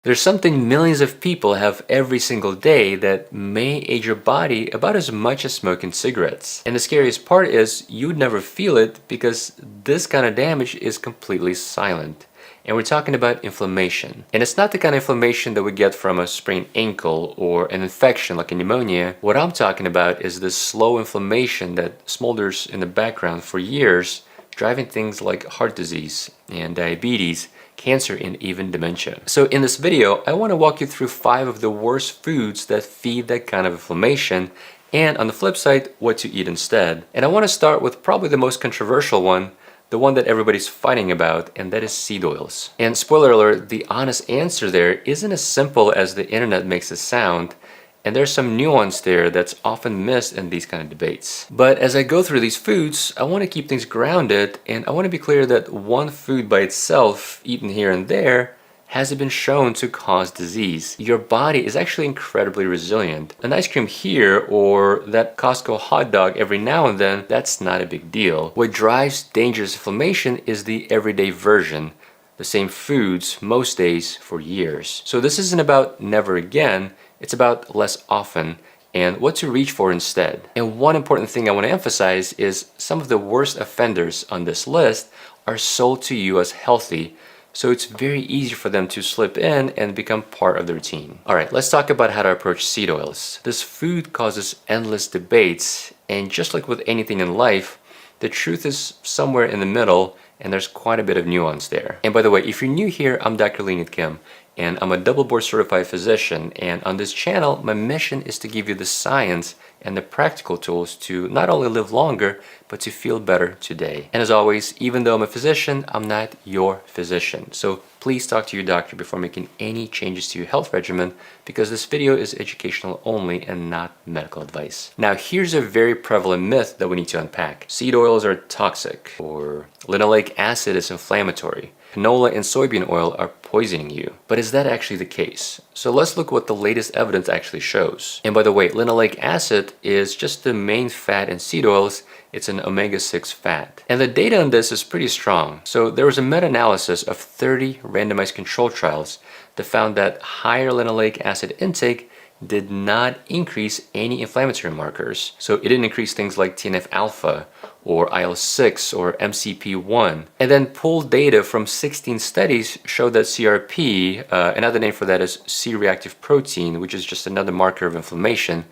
There's something millions of people have every single day that may age your body about as much as smoking cigarettes. And the scariest part is you'd never feel it because this kind of damage is completely silent. And we're talking about inflammation. And it's not the kind of inflammation that we get from a sprained ankle or an infection like a pneumonia. What I'm talking about is the slow inflammation that smolders in the background for years, driving things like heart disease and diabetes, cancer, and even dementia. So in this video, I want to walk you through 5 of the worst foods that feed that kind of inflammation, and on the flip side, what to eat instead. And I want to start with probably the most controversial one, the one that everybody's fighting about, and that is seed oils. And spoiler alert, the honest answer there isn't as simple as the internet makes it sound. And there's some nuance there that's often missed in these kind of debates. But as I go through these foods, I want to keep things grounded, and I want to be clear that one food by itself, eaten here and there, hasn't been shown to cause disease. Your body is actually incredibly resilient. An ice cream here or that Costco hot dog every now and then, that's not a big deal. What drives dangerous inflammation is the everyday version. The same foods most days for years. So this isn't about never again, it's about less often and what to reach for instead. And one important thing I want to emphasize is some of the worst offenders on this list are sold to you as healthy, so it's very easy for them to slip in and become part of the routine. Alright, let's talk about how to approach seed oils. This food causes endless debates, and just like with anything in life, the truth is somewhere in the middle, and there's quite a bit of nuance there. And by the way, if you're new here, I'm Dr. Leonid Kim, and I'm a double board certified physician, and on this channel, my mission is to give you the science and the practical tools to not only live longer, but to feel better today. And as always, even though I'm a physician, I'm not your physician. So please talk to your doctor before making any changes to your health regimen, because this video is educational only and not medical advice. Now, here's a very prevalent myth that we need to unpack. Seed oils are toxic, or linoleic acid is inflammatory. Canola and soybean oil are poisoning you. But is that actually the case? So let's look what the latest evidence actually shows. And by the way, linoleic acid is just the main fat in seed oils. It's an omega-6 fat. And the data on this is pretty strong. So there was a meta-analysis of 30 randomized control trials that found that higher linoleic acid intake did not increase any inflammatory markers. So it didn't increase things like TNF-alpha or IL-6 or MCP-1. And then pooled data from 16 studies showed that CRP, another name for that is C-reactive protein, which is just another marker of inflammation,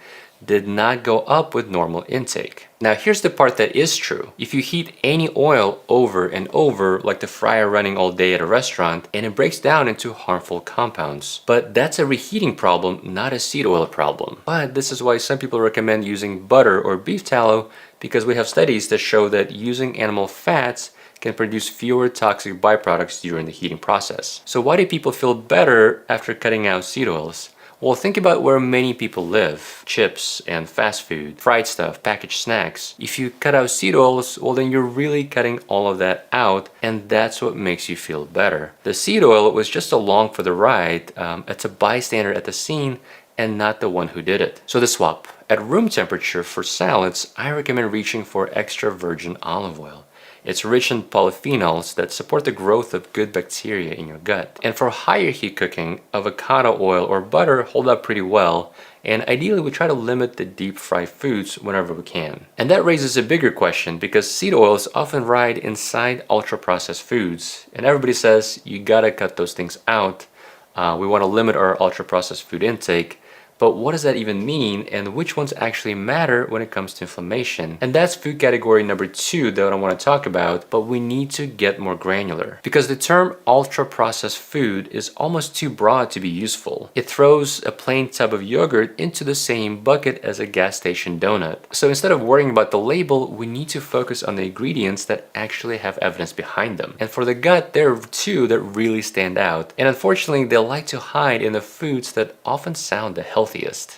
did not go up with normal intake. Now here's the part that is true. If you heat any oil over and over, like the fryer running all day at a restaurant, and it breaks down into harmful compounds. But that's a reheating problem, not a seed oil problem. But this is why some people recommend using butter or beef tallow, because we have studies that show that using animal fats can produce fewer toxic byproducts during the heating process. So why do people feel better after cutting out seed oils? Well, think about where many people live. Chips and fast food, fried stuff, packaged snacks. If you cut out seed oils, well then you're really cutting all of that out, and that's what makes you feel better. The seed oil was just along for the ride. It's a bystander at the scene and not the one who did it. So the swap. At room temperature for salads, I recommend reaching for extra virgin olive oil. It's rich in polyphenols that support the growth of good bacteria in your gut. And for higher heat cooking, avocado oil or butter hold up pretty well, and ideally we try to limit the deep fried foods whenever we can. And that raises a bigger question, because seed oils often ride inside ultra processed foods, and everybody says you gotta cut those things out. We want to limit our ultra processed food intake. But what does that even mean, and which ones actually matter when it comes to inflammation? And that's food category number 2 that I want to talk about, but we need to get more granular. Because the term ultra-processed food is almost too broad to be useful. It throws a plain tub of yogurt into the same bucket as a gas station donut. So instead of worrying about the label, we need to focus on the ingredients that actually have evidence behind them. And for the gut, there are 2 that really stand out. And unfortunately, they like to hide in the foods that often sound the healthiest.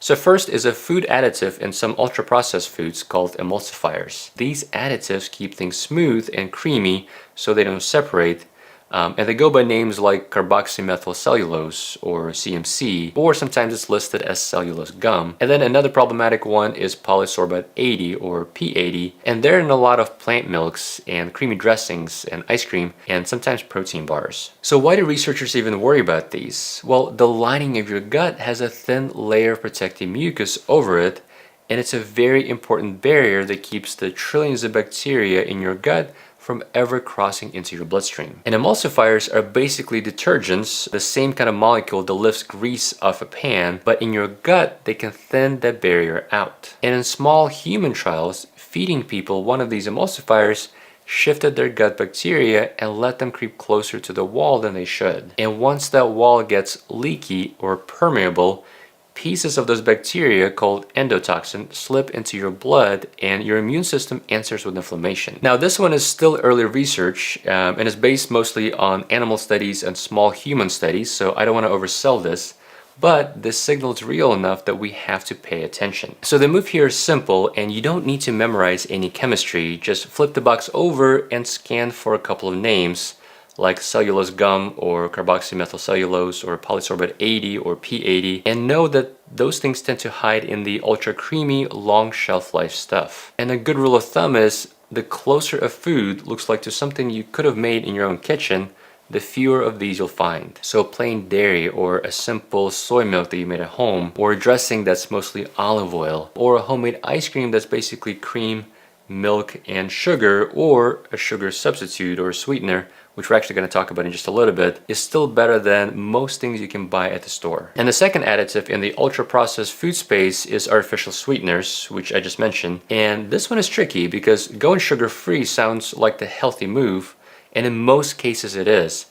So first is a food additive in some ultra-processed foods called emulsifiers. These additives keep things smooth and creamy so they don't separate, And they go by names like carboxymethylcellulose or CMC, or sometimes it's listed as cellulose gum. And then another problematic one is polysorbate 80 or P80, and they're in a lot of plant milks and creamy dressings and ice cream and sometimes protein bars. So why do researchers even worry about these? Well, the lining of your gut has a thin layer of protective mucus over it, and it's a very important barrier that keeps the trillions of bacteria in your gut from ever crossing into your bloodstream. And emulsifiers are basically detergents, the same kind of molecule that lifts grease off a pan, but in your gut, they can thin that barrier out. And in small human trials, feeding people one of these emulsifiers shifted their gut bacteria and let them creep closer to the wall than they should. And once that wall gets leaky or permeable, pieces of those bacteria called endotoxin slip into your blood and your immune system answers with inflammation. Now this one is still early research and is based mostly on animal studies and small human studies, so I don't want to oversell this, but this signal is real enough that we have to pay attention. So the move here is simple and you don't need to memorize any chemistry, just flip the box over and scan for a couple of names like cellulose gum or carboxymethylcellulose or polysorbate 80 or P80, and know that those things tend to hide in the ultra creamy, long shelf life stuff. And a good rule of thumb is the closer a food looks like to something you could have made in your own kitchen, the fewer of these you'll find. So plain dairy or a simple soy milk that you made at home, or a dressing that's mostly olive oil, or a homemade ice cream that's basically cream, milk, and sugar, or a sugar substitute or a sweetener, which we're actually going to talk about in just a little bit, is still better than most things you can buy at the store. And the second additive in the ultra-processed food space is artificial sweeteners, which I just mentioned. And this one is tricky because going sugar-free sounds like the healthy move, and in most cases it is,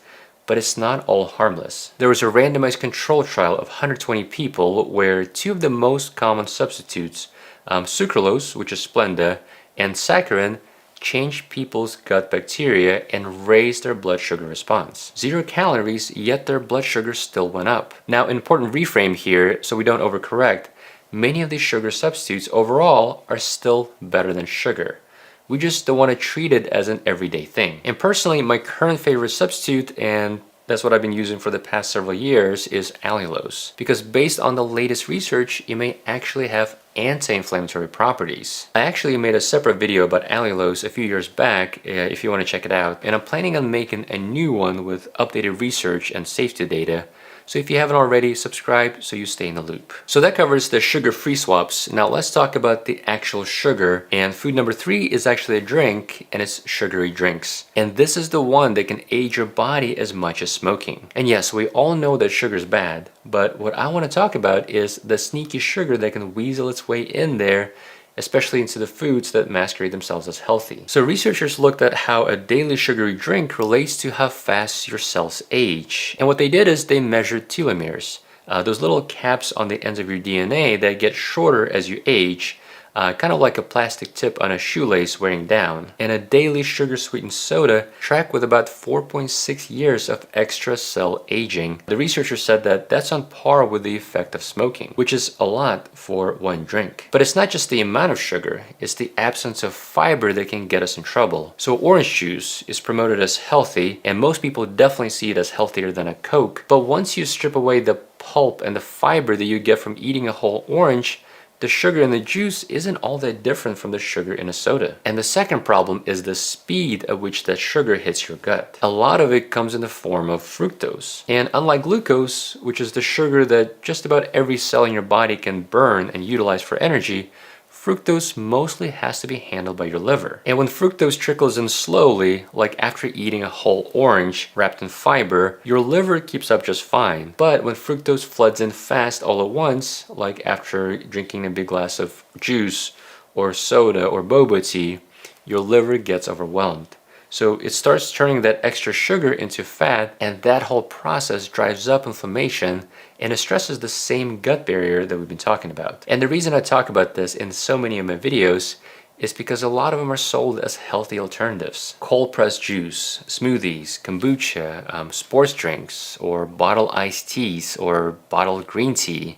but it's not all harmless. There was a randomized control trial of 120 people where two of the most common substitutes, sucralose, which is Splenda, and saccharin, changed people's gut bacteria and raised their blood sugar response. 0 calories, yet their blood sugar still went up. Now, an important reframe here, so we don't overcorrect, many of these sugar substitutes overall are still better than sugar. We just don't want to treat it as an everyday thing. And personally, my current favorite substitute, and that's what I've been using for the past several years, is allulose. Because based on the latest research, it may actually have anti-inflammatory properties. I actually made a separate video about allulose a few years back if you want to check it out, and I'm planning on making a new one with updated research and safety data. So if you haven't already, subscribe so you stay in the loop. So that covers the sugar-free swaps. Now let's talk about the actual sugar. And food number 3 is actually a drink, and it's sugary drinks. And this is the one that can age your body as much as smoking. And yes, we all know that sugar is bad, but what I want to talk about is the sneaky sugar that can weasel its way in there, especially into the foods that masquerade themselves as healthy. So researchers looked at how a daily sugary drink relates to how fast your cells age. And what they did is they measured telomeres, those little caps on the ends of your DNA that get shorter as you age, kind of like a plastic tip on a shoelace wearing down. And a daily sugar-sweetened soda tracked with about 4.6 years of extra cell aging. The researchers said that that's on par with the effect of smoking, which is a lot for one drink. But it's not just the amount of sugar, it's the absence of fiber that can get us in trouble. So orange juice is promoted as healthy, and most people definitely see it as healthier than a Coke. But once you strip away the pulp and the fiber that you get from eating a whole orange, the sugar in the juice isn't all that different from the sugar in a soda. And the second problem is the speed at which that sugar hits your gut. A lot of it comes in the form of fructose. And unlike glucose, which is the sugar that just about every cell in your body can burn and utilize for energy, fructose mostly has to be handled by your liver. And when fructose trickles in slowly, like after eating a whole orange wrapped in fiber, your liver keeps up just fine. But when fructose floods in fast all at once, like after drinking a big glass of juice or soda or boba tea, your liver gets overwhelmed. So it starts turning that extra sugar into fat, and that whole process drives up inflammation, and it stresses the same gut barrier that we've been talking about. And the reason I talk about this in so many of my videos is because a lot of them are sold as healthy alternatives. Cold pressed juice, smoothies, kombucha, sports drinks, or bottled iced teas, or bottled green tea.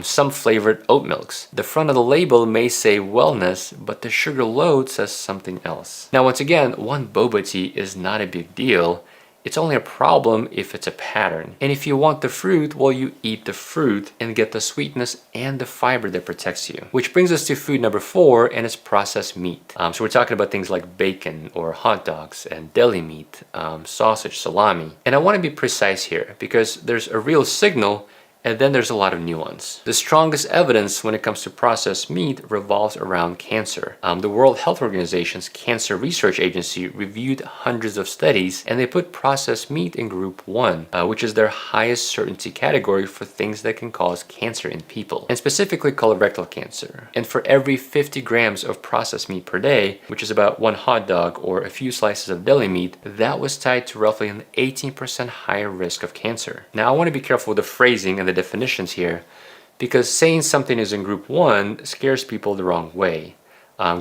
Some flavored oat milks. The front of the label may say wellness, but the sugar load says something else. Now once again, one boba tea is not a big deal, It's only a problem if it's a pattern. And if you want the fruit, well, you eat the fruit and get the sweetness and the fiber that protects you. Which brings us to food number 4, and it's processed meat. So we're talking about things like bacon or hot dogs and deli meat, sausage, salami. And I want to be precise here because there's a real signal and then there's a lot of nuance. The strongest evidence when it comes to processed meat revolves around cancer. The World Health Organization's Cancer Research Agency reviewed hundreds of studies, and they put processed meat in group 1, which is their highest certainty category for things that can cause cancer in people, and specifically colorectal cancer. And for every 50 grams of processed meat per day, which is about 1 hot dog or a few slices of deli meat, that was tied to roughly an 18% higher risk of cancer. Now, I want to be careful with the phrasing and the definitions here, because saying something is in group 1 scares people the wrong way.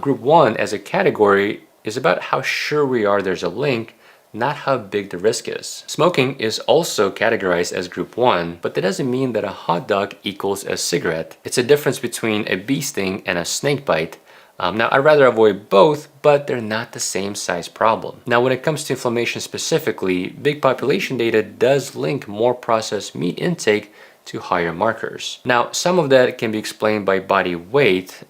Group 1 as a category is about how sure we are there's a link, not how big the risk is. Smoking is also categorized as group 1, but that doesn't mean that a hot dog equals a cigarette. It's a difference between a bee sting and a snake bite. Now, I'd rather avoid both, but they're not the same size problem. Now, when it comes to inflammation specifically, big population data does link more processed meat intake to higher markers. Now, some of that can be explained by body weight.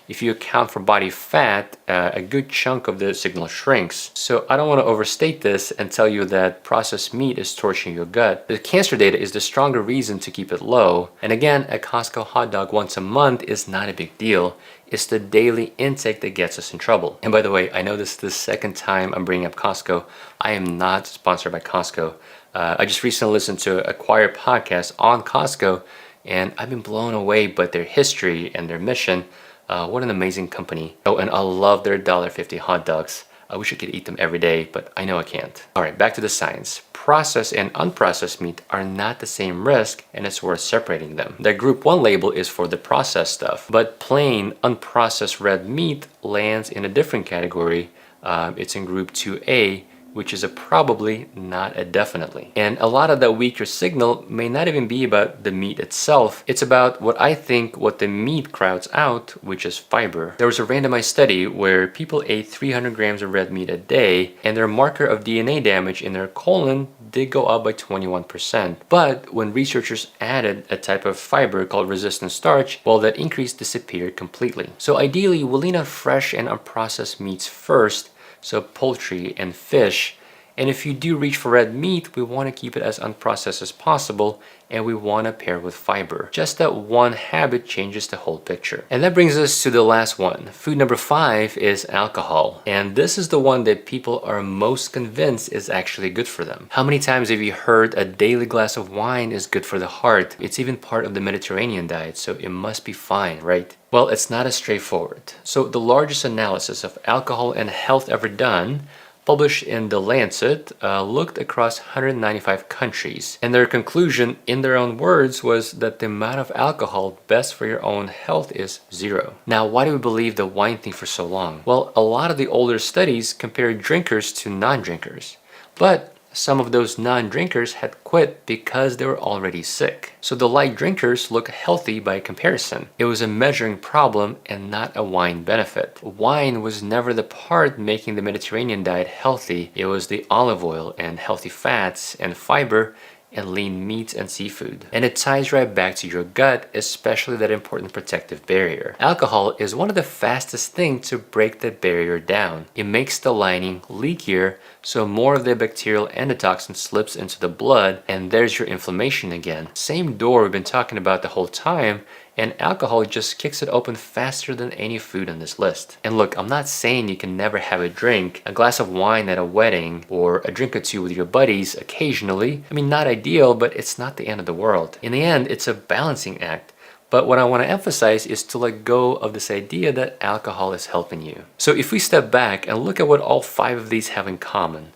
If you account for body fat, a good chunk of the signal shrinks. So I don't want to overstate this and tell you that processed meat is torching your gut. The cancer data is the stronger reason to keep it low. And again, a Costco hot dog once a month is not a big deal. It's the daily intake that gets us in trouble. And by the way, I know this is the second time I'm bringing up Costco. I am not sponsored by Costco. I just recently listened to a Acquire podcast on Costco, and I've been blown away by their history and their mission. What an amazing company. Oh, and I love their $1.50 hot dogs. I wish I could eat them every day, but I know I can't. All right, back to the science. Processed and unprocessed meat are not the same risk, and it's worth separating them. The group 1 label is for the processed stuff, but plain unprocessed red meat lands in a different category. It's in group 2A, which is a probably, not a definitely. And a lot of that weaker signal may not even be about the meat itself. It's about what the meat crowds out, which is fiber. There was a randomized study where people ate 300 grams of red meat a day, and their marker of DNA damage in their colon did go up by 21%. But when researchers added a type of fiber called resistant starch, well, that increase disappeared completely. So ideally, we'll lean on fresh and unprocessed meats first, so poultry and fish. And if you do reach for red meat, we want to keep it as unprocessed as possible, and we want to pair with fiber. Just that one habit changes the whole picture. And that brings us to the last one. Food number 5 is alcohol. And this is the one that people are most convinced is actually good for them. How many times have you heard a daily glass of wine is good for the heart? It's even part of the Mediterranean diet, so it must be fine, right? Well, it's not as straightforward. So the largest analysis of alcohol and health ever done, published in The Lancet, looked across 195 countries. And their conclusion, in their own words, was that the amount of alcohol best for your own health is 0. Now, why do we believe the wine thing for so long? Well, a lot of the older studies compared drinkers to non-drinkers. But some of those non-drinkers had quit because they were already sick. So the light drinkers look healthy by comparison. It was a measuring problem and not a wine benefit. Wine was never the part making the Mediterranean diet healthy. It was the olive oil and healthy fats and fiber and lean meats and seafood. And it ties right back to your gut, especially that important protective barrier. Alcohol is one of the fastest things to break that barrier down. It makes the lining leakier, so more of the bacterial endotoxin slips into the blood, and there's your inflammation again. Same door we've been talking about the whole time, and alcohol just kicks it open faster than any food on this list. And look, I'm not saying you can never have a drink, a glass of wine at a wedding, or a drink or two with your buddies occasionally. I mean, not ideal, but it's not the end of the world. In the end, it's a balancing act. But what I want to emphasize is to let go of this idea that alcohol is helping you. So if we step back and look at what all 5 of these have in common,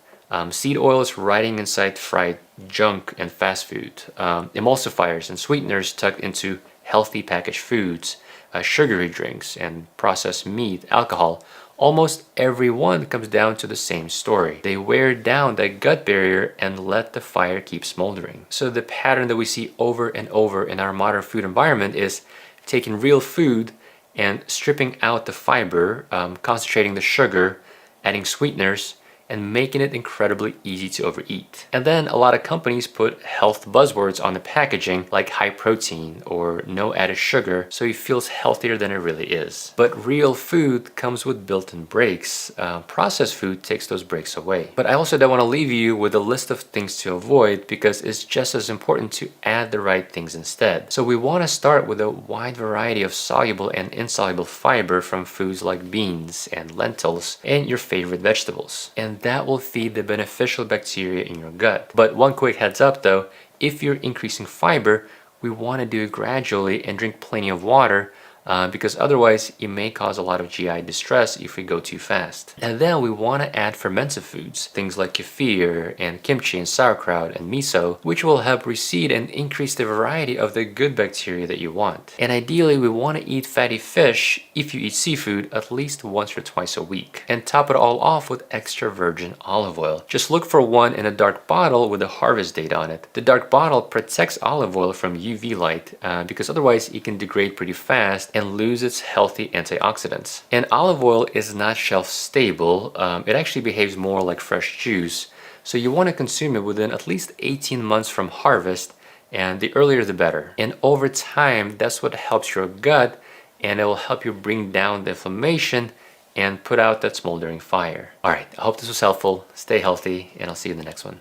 seed oils riding inside fried junk and fast food, emulsifiers and sweeteners tucked into healthy packaged foods, sugary drinks, and processed meat, alcohol, almost every one comes down to the same story. They wear down that gut barrier and let the fire keep smoldering. So the pattern that we see over and over in our modern food environment is taking real food and stripping out the fiber, concentrating the sugar, adding sweeteners, and making it incredibly easy to overeat. And then a lot of companies put health buzzwords on the packaging like high protein or no added sugar, so it feels healthier than it really is. But real food comes with built-in breaks. Processed food takes those breaks away. But I also don't want to leave you with a list of things to avoid, because it's just as important to add the right things instead. So we want to start with a wide variety of soluble and insoluble fiber from foods like beans and lentils and your favorite vegetables. And that will feed the beneficial bacteria in your gut. But one quick heads up though, if you're increasing fiber, we want to do it gradually and drink plenty of water, because otherwise it may cause a lot of GI distress if we go too fast. And then we want to add fermented foods, things like kefir and kimchi and sauerkraut and miso, which will help reseed and increase the variety of the good bacteria that you want. And ideally we want to eat fatty fish, if you eat seafood, at least once or twice a week. And top it all off with extra virgin olive oil. Just look for one in a dark bottle with a harvest date on it. The dark bottle protects olive oil from UV light, because otherwise it can degrade pretty fast and lose its healthy antioxidants. And olive oil is not shelf stable. It actually behaves more like fresh juice. So you want to consume it within at least 18 months from harvest, and the earlier the better. And over time, that's what helps your gut, and it will help you bring down the inflammation and put out that smoldering fire. All right, I hope this was helpful. Stay healthy, and I'll see you in the next one.